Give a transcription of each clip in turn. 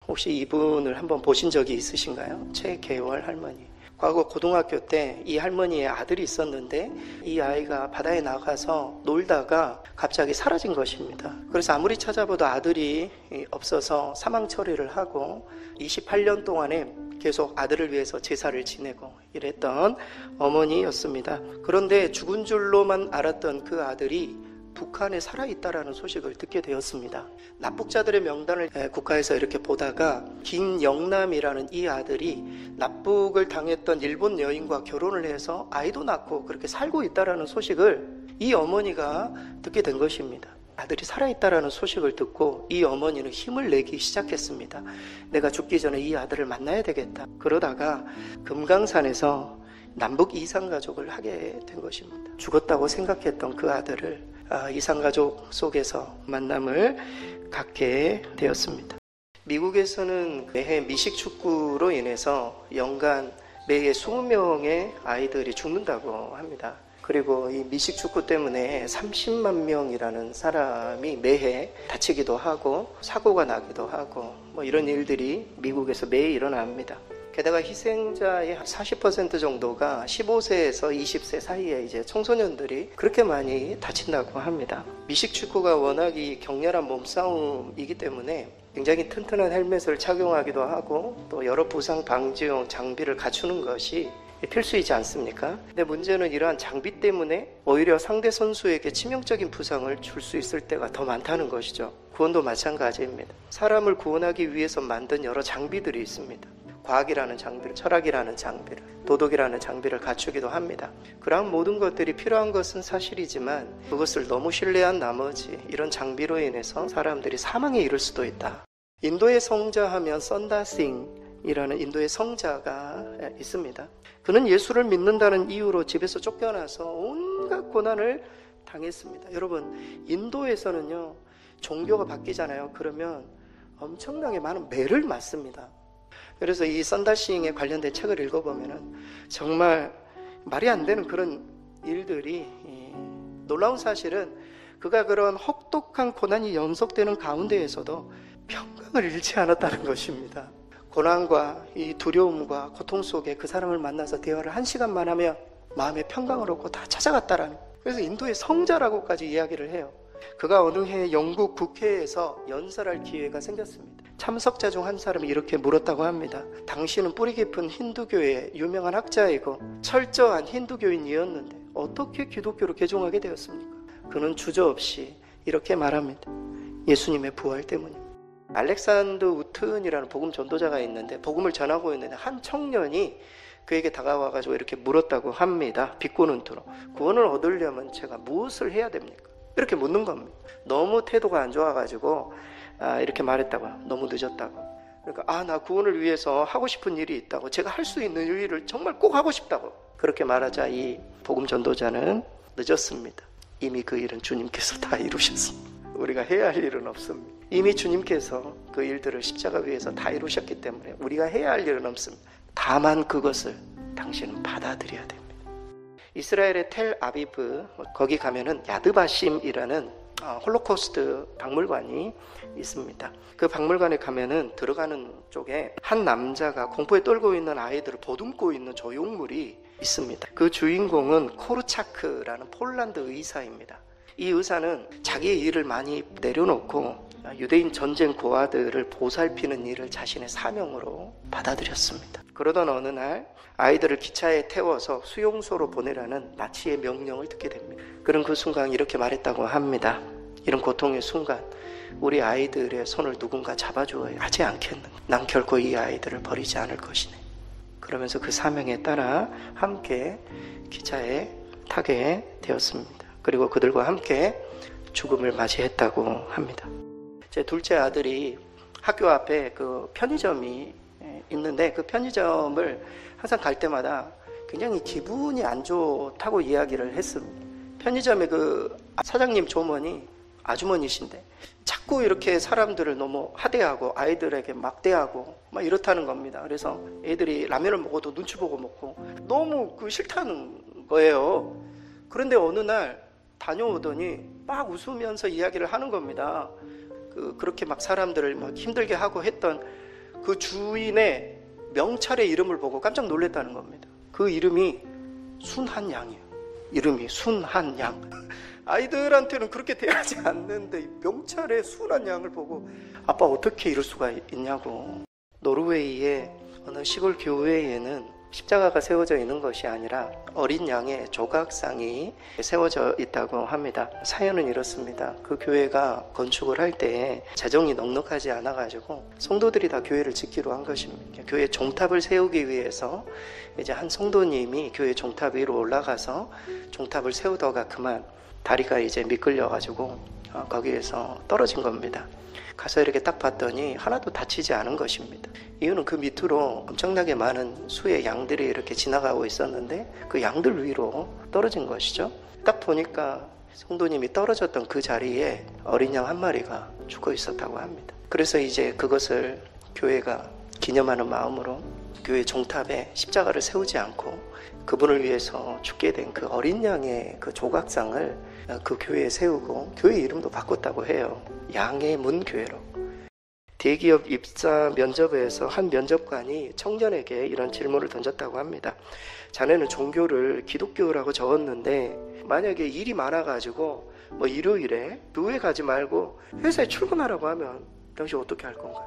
혹시 이분을 한번 보신 적이 있으신가요? 최계월 할머니. 과거 고등학교 때 이 할머니의 아들이 있었는데 이 아이가 바다에 나가서 놀다가 갑자기 사라진 것입니다. 그래서 아무리 찾아봐도 아들이 없어서 사망 처리를 하고 28년 동안에 계속 아들을 위해서 제사를 지내고 이랬던 어머니였습니다. 그런데 죽은 줄로만 알았던 그 아들이 북한에 살아있다라는 소식을 듣게 되었습니다. 납북자들의 명단을 국가에서 이렇게 보다가 김영남이라는 이 아들이 납북을 당했던 일본 여인과 결혼을 해서 아이도 낳고 그렇게 살고 있다라는 소식을 이 어머니가 듣게 된 것입니다. 아들이 살아있다라는 소식을 듣고 이 어머니는 힘을 내기 시작했습니다. 내가 죽기 전에 이 아들을 만나야 되겠다. 그러다가 금강산에서 남북 이산가족을 하게 된 것입니다. 죽었다고 생각했던 그 아들을 이산가족 속에서 만남을 갖게 되었습니다. 미국에서는 매해 미식축구로 인해서 연간 매해 20명의 아이들이 죽는다고 합니다. 그리고 이 미식축구 때문에 30만 명이라는 사람이 매해 다치기도 하고 사고가 나기도 하고 이런 일들이 미국에서 매일 일어납니다. 게다가 희생자의 40% 정도가 15세에서 20세 사이에 이제 청소년들이 그렇게 많이 다친다고 합니다. 미식축구가 워낙 이 격렬한 몸싸움이기 때문에 굉장히 튼튼한 헬멧을 착용하기도 하고 또 여러 부상 방지용 장비를 갖추는 것이 필수이지 않습니까? 근데 문제는 이러한 장비 때문에 오히려 상대 선수에게 치명적인 부상을 줄 수 있을 때가 더 많다는 것이죠. 구원도 마찬가지입니다. 사람을 구원하기 위해서 만든 여러 장비들이 있습니다. 과학이라는 장비를, 철학이라는 장비를, 도덕이라는 장비를 갖추기도 합니다. 그러한 모든 것들이 필요한 것은 사실이지만 그것을 너무 신뢰한 나머지 이런 장비로 인해서 사람들이 사망에 이를 수도 있다. 인도의 성자 하면 선다싱이라는 인도의 성자가 있습니다. 그는 예수를 믿는다는 이유로 집에서 쫓겨나서 온갖 고난을 당했습니다. 여러분, 인도에서는요, 종교가 바뀌잖아요. 그러면 엄청나게 많은 매를 맞습니다. 그래서 이 선다싱에 관련된 책을 읽어보면은 정말 말이 안 되는 그런 일들이, 놀라운 사실은 그가 그런 혹독한 고난이 연속되는 가운데에서도 평강을 잃지 않았다는 것입니다. 고난과 이 두려움과 고통 속에 그 사람을 만나서 대화를 1시간만 하면 마음의 평강을 얻고 다 찾아갔다라는, 그래서 인도의 성자라고까지 이야기를 해요. 그가 어느 해 영국 국회에서 연설할 기회가 생겼습니다. 참석자 중 한 사람이 이렇게 물었다고 합니다. 당신은 뿌리 깊은 힌두교의 유명한 학자이고 철저한 힌두교인이었는데 어떻게 기독교로 개종하게 되었습니까? 그는 주저없이 이렇게 말합니다. 예수님의 부활 때문입니다. 알렉산더 우튼이라는 복음 전도자가 있는데 복음을 전하고 있는데 한 청년이 그에게 다가와가지고 이렇게 물었다고 합니다. 비꼬는 투로. 구원을 얻으려면 제가 무엇을 해야 됩니까? 이렇게 묻는 겁니다. 너무 태도가 안 좋아가지고 이렇게 말했다고요. 너무 늦었다고. 그러니까 나 구원을 위해서 하고 싶은 일이 있다고, 제가 할 수 있는 일을 정말 꼭 하고 싶다고 그렇게 말하자 이 복음 전도자는 늦었습니다. 이미 그 일은 주님께서 다 이루셨습니다. 우리가 해야 할 일은 없습니다. 이미 주님께서 그 일들을 십자가 위에서 다 이루셨기 때문에 우리가 해야 할 일은 없습니다. 다만 그것을 당신은 받아들여야 됩니다. 이스라엘의 텔아비브, 거기 가면은 야드바심이라는 홀로코스트 박물관이 있습니다. 그 박물관에 가면은 들어가는 쪽에 한 남자가 공포에 떨고 있는 아이들을 보듬고 있는 조형물이 있습니다. 그 주인공은 코르차크라는 폴란드 의사입니다. 이 의사는 자기의 일을 많이 내려놓고 유대인 전쟁 고아들을 보살피는 일을 자신의 사명으로 받아들였습니다. 그러던 어느 날 아이들을 기차에 태워서 수용소로 보내라는 나치의 명령을 듣게 됩니다. 그런 그 순간 이렇게 말했다고 합니다. 이런 고통의 순간 우리 아이들의 손을 누군가 잡아주어야 하지 않겠는가. 난 결코 이 아이들을 버리지 않을 것이네. 그러면서 그 사명에 따라 함께 기차에 타게 되었습니다. 그리고 그들과 함께 죽음을 맞이했다고 합니다. 제 둘째 아들이 학교 앞에 그 편의점이 있는데 그 편의점을 항상 갈 때마다 굉장히 기분이 안 좋다고 이야기를 했습니다. 편의점의 그 사장님 조모니 아주머니신데 자꾸 이렇게 사람들을 너무 하대하고 아이들에게 막대하고 막 이렇다는 겁니다. 그래서 애들이 라면을 먹어도 눈치 보고 먹고 너무 싫다는 거예요. 그런데 어느 날 다녀오더니 막 웃으면서 이야기를 하는 겁니다. 그렇게 막 사람들을 막 힘들게 하고 했던 그 주인의 명찰의 이름을 보고 깜짝 놀랐다는 겁니다. 그 이름이 순한 양이에요. 이름이 순한 양. 아이들한테는 그렇게 대하지 않는데 명찰의 순한 양을 보고 아빠 어떻게 이럴 수가 있냐고. 노르웨이의 어느 시골 교회에는 십자가가 세워져 있는 것이 아니라 어린 양의 조각상이 세워져 있다고 합니다. 사연은 이렇습니다. 그 교회가 건축을 할 때 재정이 넉넉하지 않아가지고 성도들이 다 교회를 짓기로 한 것입니다. 교회 종탑을 세우기 위해서 이제 한 성도님이 교회 종탑 위로 올라가서 종탑을 세우다가 그만 다리가 이제 미끌려가지고 거기에서 떨어진 겁니다. 가서 이렇게 딱 봤더니 하나도 다치지 않은 것입니다. 이유는 그 밑으로 엄청나게 많은 수의 양들이 이렇게 지나가고 있었는데 그 양들 위로 떨어진 것이죠. 딱 보니까 성도님이 떨어졌던 그 자리에 어린 양 한 마리가 죽어 있었다고 합니다. 그래서 이제 그것을 교회가 기념하는 마음으로 교회 종탑에 십자가를 세우지 않고 그분을 위해서 죽게 된 그 어린 양의 그 조각상을 그 교회에 세우고 교회 이름도 바꿨다고 해요. 양의 문 교회로. 대기업 입사 면접에서 한 면접관이 청년에게 이런 질문을 던졌다고 합니다. 자네는 종교를 기독교라고 적었는데 만약에 일이 많아가지고 뭐 일요일에 교회 가지 말고 회사에 출근하라고 하면 당신 어떻게 할 건가?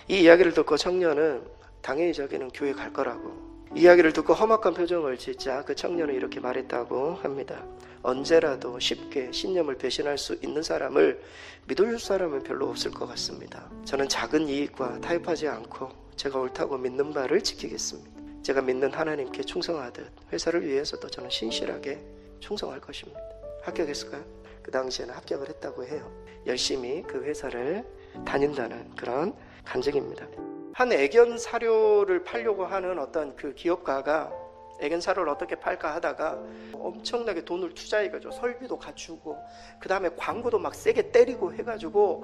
이 이야기를 듣고 청년은 당연히 자기는 교회 갈 거라고. 이야기를 듣고 험악한 표정을 짓자 그 청년은 이렇게 말했다고 합니다. 언제라도 쉽게 신념을 배신할 수 있는 사람을 믿어줄 사람은 별로 없을 것 같습니다. 저는 작은 이익과 타협하지 않고 제가 옳다고 믿는 바를 지키겠습니다. 제가 믿는 하나님께 충성하듯 회사를 위해서도 저는 신실하게 충성할 것입니다. 합격했을까요? 그 당시에는 합격을 했다고 해요. 열심히 그 회사를 다닌다는 그런 간증입니다. 한 애견 사료를 팔려고 하는 어떤 그 기업가가 애견 사료를 어떻게 팔까 하다가 엄청나게 돈을 투자해가지고 설비도 갖추고 그 다음에 광고도 막 세게 때리고 해가지고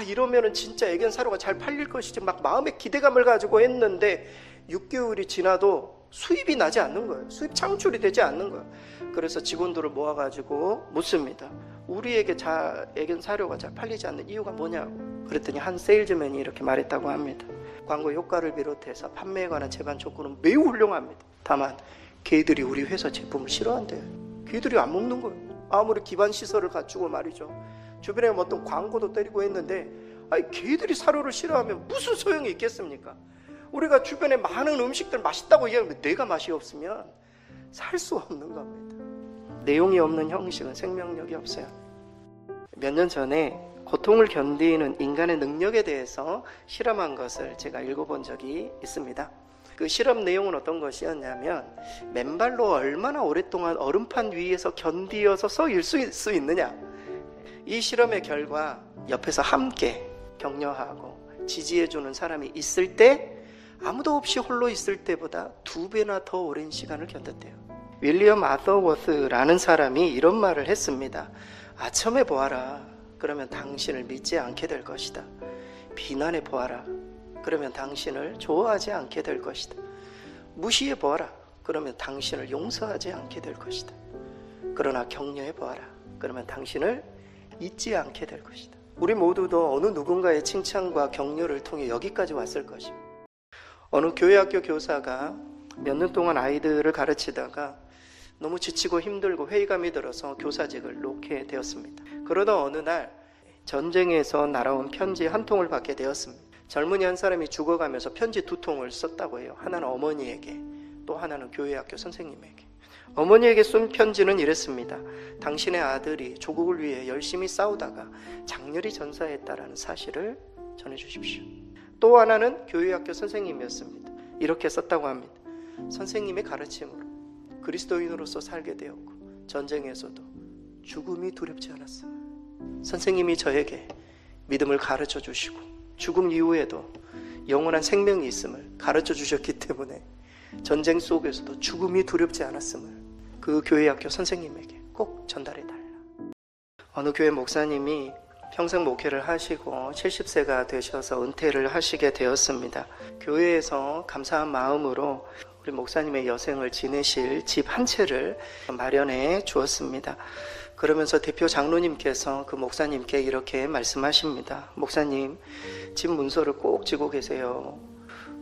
이러면은 진짜 애견 사료가 잘 팔릴 것이지 막 마음의 기대감을 가지고 했는데 6개월이 지나도 수입이 나지 않는 거예요. 수입 창출이 되지 않는 거예요. 그래서 직원들을 모아가지고 묻습니다. 우리에게 애견 사료가 잘 팔리지 않는 이유가 뭐냐고. 그랬더니 한 세일즈맨이 이렇게 말했다고 합니다. 광고 효과를 비롯해서 판매에 관한 제반 조건은 매우 훌륭합니다. 다만 걔들이 우리 회사 제품을 싫어한대요. 걔들이 안 먹는 거예요. 아무리 기반 시설을 갖추고 말이죠. 주변에 어떤 광고도 때리고 했는데 걔들이 사료를 싫어하면 무슨 소용이 있겠습니까? 우리가 주변에 많은 음식들 맛있다고 얘기하면 내가 맛이 없으면 살 수 없는 겁니다. 내용이 없는 형식은 생명력이 없어요. 몇 년 전에 고통을 견디는 인간의 능력에 대해서 실험한 것을 제가 읽어본 적이 있습니다. 그 실험 내용은 어떤 것이었냐면 맨발로 얼마나 오랫동안 얼음판 위에서 견디어서 서 있을 수 있느냐. 이 실험의 결과 옆에서 함께 격려하고 지지해주는 사람이 있을 때 아무도 없이 홀로 있을 때보다 2배나 더 오랜 시간을 견뎠대요. 윌리엄 아서워스라는 사람이 이런 말을 했습니다. 아첨해 보아라. 그러면 당신을 믿지 않게 될 것이다. 비난해 보아라. 그러면 당신을 좋아하지 않게 될 것이다. 무시해 보아라. 그러면 당신을 용서하지 않게 될 것이다. 그러나 격려해 보아라. 그러면 당신을 잊지 않게 될 것이다. 우리 모두도 어느 누군가의 칭찬과 격려를 통해 여기까지 왔을 것입니다. 어느 교회학교 교사가 몇 년 동안 아이들을 가르치다가 너무 지치고 힘들고 회의감이 들어서 교사직을 놓게 되었습니다. 그러다 어느 날 전쟁에서 날아온 편지 한 통을 받게 되었습니다. 젊은이 한 사람이 죽어가면서 편지 2통을 썼다고 해요. 하나는 어머니에게, 또 하나는 교회학교 선생님에게. 어머니에게 쓴 편지는 이랬습니다. 당신의 아들이 조국을 위해 열심히 싸우다가 장렬히 전사했다라는 사실을 전해주십시오. 또 하나는 교회학교 선생님이었습니다. 이렇게 썼다고 합니다. 선생님의 가르침으로 그리스도인으로서 살게 되었고 전쟁에서도 죽음이 두렵지 않았어요. 선생님이 저에게 믿음을 가르쳐 주시고 죽음 이후에도 영원한 생명이 있음을 가르쳐 주셨기 때문에 전쟁 속에서도 죽음이 두렵지 않았음을 그 교회학교 선생님에게 꼭 전달해 달라. 어느 교회 목사님이 평생 목회를 하시고 70세가 되셔서 은퇴를 하시게 되었습니다. 교회에서 감사한 마음으로 우리 목사님의 여생을 지내실 집 한 채를 마련해 주었습니다. 그러면서 대표 장로님께서 그 목사님께 이렇게 말씀하십니다. 목사님, 집 문서를 꼭 쥐고 계세요.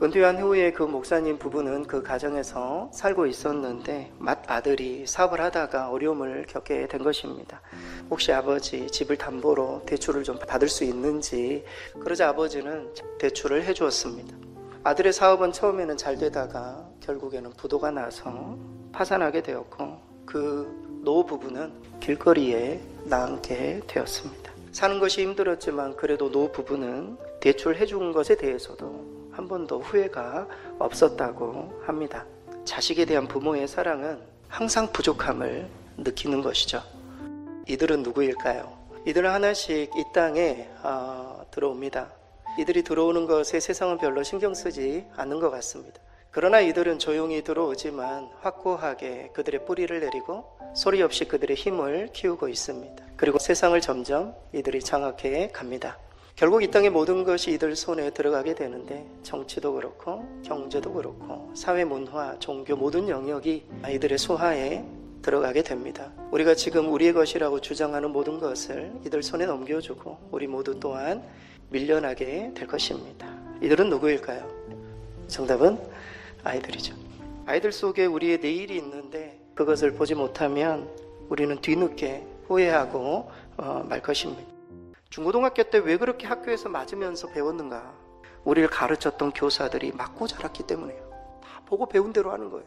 은퇴한 후에 그 목사님 부부는 그 가정에서 살고 있었는데 맏아들이 사업을 하다가 어려움을 겪게 된 것입니다. 혹시 아버지 집을 담보로 대출을 좀 받을 수 있는지, 그러자 아버지는 대출을 해주었습니다. 아들의 사업은 처음에는 잘 되다가 결국에는 부도가 나서 파산하게 되었고, 그 노부부는 길거리에 나앉게 되었습니다. 사는 것이 힘들었지만 그래도 노부부는 대출해 준 것에 대해서도 한 번도 후회가 없었다고 합니다. 자식에 대한 부모의 사랑은 항상 부족함을 느끼는 것이죠. 이들은 누구일까요? 이들은 하나씩 이 땅에 들어옵니다. 이들이 들어오는 것에 세상은 별로 신경 쓰지 않는 것 같습니다. 그러나 이들은 조용히 들어오지만 확고하게 그들의 뿌리를 내리고 소리 없이 그들의 힘을 키우고 있습니다. 그리고 세상을 점점 이들이 장악해 갑니다. 결국 이 땅의 모든 것이 이들 손에 들어가게 되는데, 정치도 그렇고 경제도 그렇고 사회, 문화, 종교 모든 영역이 이들의 소하에 들어가게 됩니다. 우리가 지금 우리의 것이라고 주장하는 모든 것을 이들 손에 넘겨주고 우리 모두 또한 밀려나게 될 것입니다. 이들은 누구일까요? 정답은 아이들이죠. 아이들 속에 우리의 내일이 있는데 그것을 보지 못하면 우리는 뒤늦게 후회하고 말 것입니다. 중고등학교 때 왜 그렇게 학교에서 맞으면서 배웠는가? 우리를 가르쳤던 교사들이 맞고 자랐기 때문이에요. 다 보고 배운 대로 하는 거예요.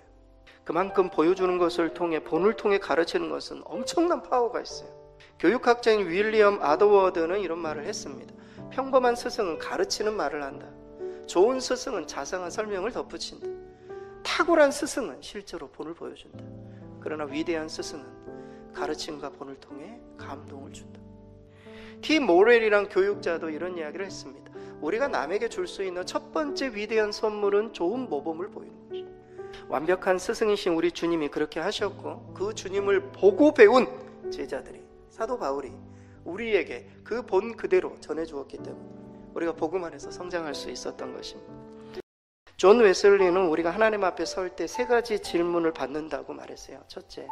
그만큼 보여주는 것을 통해, 본을 통해 가르치는 것은 엄청난 파워가 있어요. 교육학자인 윌리엄 아더워드는 이런 말을 했습니다. 평범한 스승은 가르치는 말을 한다. 좋은 스승은 자상한 설명을 덧붙인다. 탁월한 스승은 실제로 본을 보여준다. 그러나 위대한 스승은 가르침과 본을 통해 감동을 준다. 티 모렐이란 교육자도 이런 이야기를 했습니다. 우리가 남에게 줄 수 있는 첫 번째 위대한 선물은 좋은 모범을 보이는 것입니다. 완벽한 스승이신 우리 주님이 그렇게 하셨고, 그 주님을 보고 배운 제자들이, 사도 바울이 우리에게 그 본 그대로 전해주었기 때문에 우리가 복음 안에서 성장할 수 있었던 것입니다. 존 웨슬리는 우리가 하나님 앞에 설 때 세 가지 질문을 받는다고 말했어요. 첫째,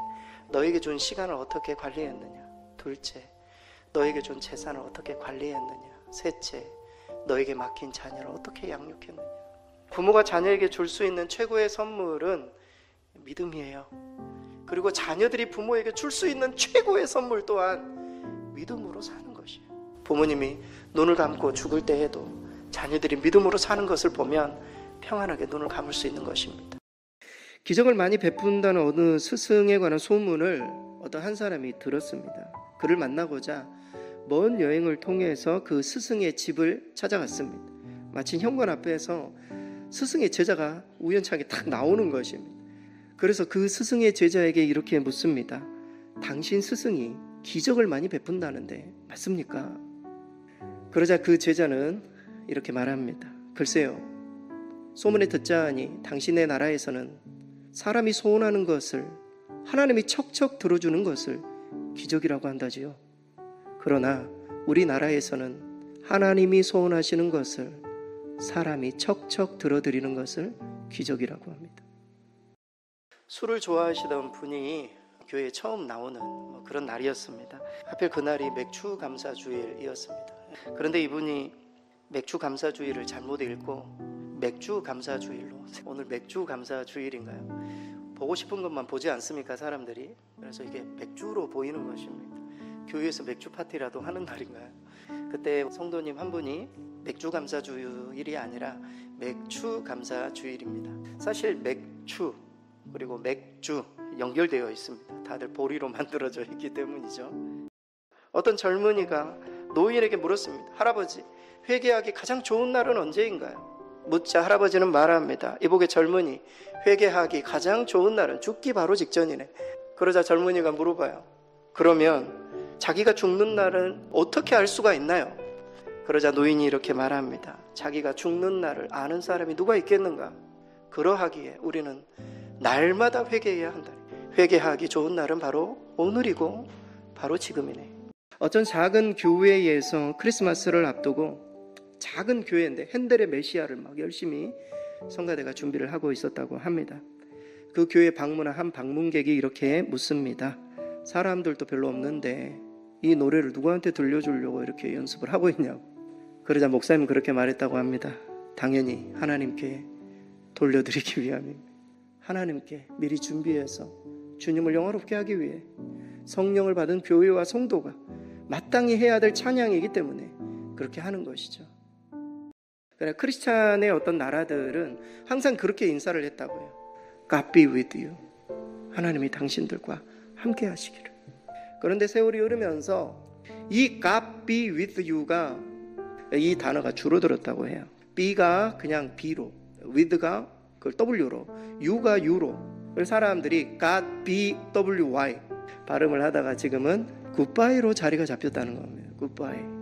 너에게 준 시간을 어떻게 관리했느냐? 둘째, 너에게 준 재산을 어떻게 관리했느냐? 셋째, 너에게 맡긴 자녀를 어떻게 양육했느냐? 부모가 자녀에게 줄 수 있는 최고의 선물은 믿음이에요. 그리고 자녀들이 부모에게 줄 수 있는 최고의 선물 또한 믿음으로 사는 것이에요. 부모님이 눈을 감고 죽을 때 해도 자녀들이 믿음으로 사는 것을 보면 평안하게 눈을 감을 수 있는 것입니다. 기적을 많이 베푼다는 어느 스승에 관한 소문을 어떤 한 사람이 들었습니다. 그를 만나고자 먼 여행을 통해서 그 스승의 집을 찾아갔습니다. 마침 현관 앞에서 스승의 제자가 우연찮게 딱 나오는 것입니다. 그래서 그 스승의 제자에게 이렇게 묻습니다. 당신 스승이 기적을 많이 베푼다는데 맞습니까? 그러자 그 제자는 이렇게 말합니다. 글쎄요, 소문에 듣자하니 당신의 나라에서는 사람이 소원하는 것을 하나님이 척척 들어주는 것을 기적이라고 한다지요. 그러나 우리나라에서는 하나님이 소원하시는 것을 사람이 척척 들어드리는 것을 기적이라고 합니다. 술을 좋아하시던 분이 교회에 처음 나오는 그런 날이었습니다. 하필 그날이 맥주 감사 주일이었습니다. 그런데 이분이 맥주 감사 주일을 잘못 읽고 맥주 감사 주일로, 오늘 맥주 감사 주일인가요? 보고 싶은 것만 보지 않습니까, 사람들이? 그래서 이게 맥주로 보이는 것입니다. 교회에서 맥주 파티라도 하는 날인가요? 그때 성도님 한 분이 맥주 감사 주일이 아니라 맥주 감사 주일입니다. 사실 맥주 그리고 맥주 연결되어 있습니다. 다들 보리로 만들어져 있기 때문이죠. 어떤 젊은이가 노인에게 물었습니다. 할아버지, 회개하기 가장 좋은 날은 언제인가요? 묻자 할아버지는 말합니다. 이보게 젊은이, 회개하기 가장 좋은 날은 죽기 바로 직전이네. 그러자 젊은이가 물어봐요. 그러면 자기가 죽는 날은 어떻게 알 수가 있나요? 그러자 노인이 이렇게 말합니다. 자기가 죽는 날을 아는 사람이 누가 있겠는가? 그러하기에 우리는 날마다 회개해야 한다. 회개하기 좋은 날은 바로 오늘이고 바로 지금이네. 어떤 작은 교회에서 크리스마스를 앞두고, 작은 교회인데 핸델의 메시아를 막 열심히 성가대가 준비를 하고 있었다고 합니다. 그 교회 방문한 한 방문객이 이렇게 묻습니다. 사람들도 별로 없는데 이 노래를 누구한테 들려주려고 이렇게 연습을 하고 있냐고. 그러자 목사님은 그렇게 말했다고 합니다. 당연히 하나님께 돌려드리기 위함입니다. 하나님께 미리 준비해서 주님을 영화롭게 하기 위해 성령을 받은 교회와 성도가 마땅히 해야 될 찬양이기 때문에 그렇게 하는 것이죠. 그러나 크리스찬의 어떤 나라들은 항상 그렇게 인사를 했다고 해요. God be with you. 하나님이 당신들과 함께 하시기를. 그런데 세월이 흐르면서 이 God be with you가 이 단어가 줄어들었다고 해요. be가 그냥 be로, with가 그걸 w로, you가 u로. 사람들이 God be wy 발음을 하다가 지금은 goodbye로 자리가 잡혔다는 겁니다. goodbye.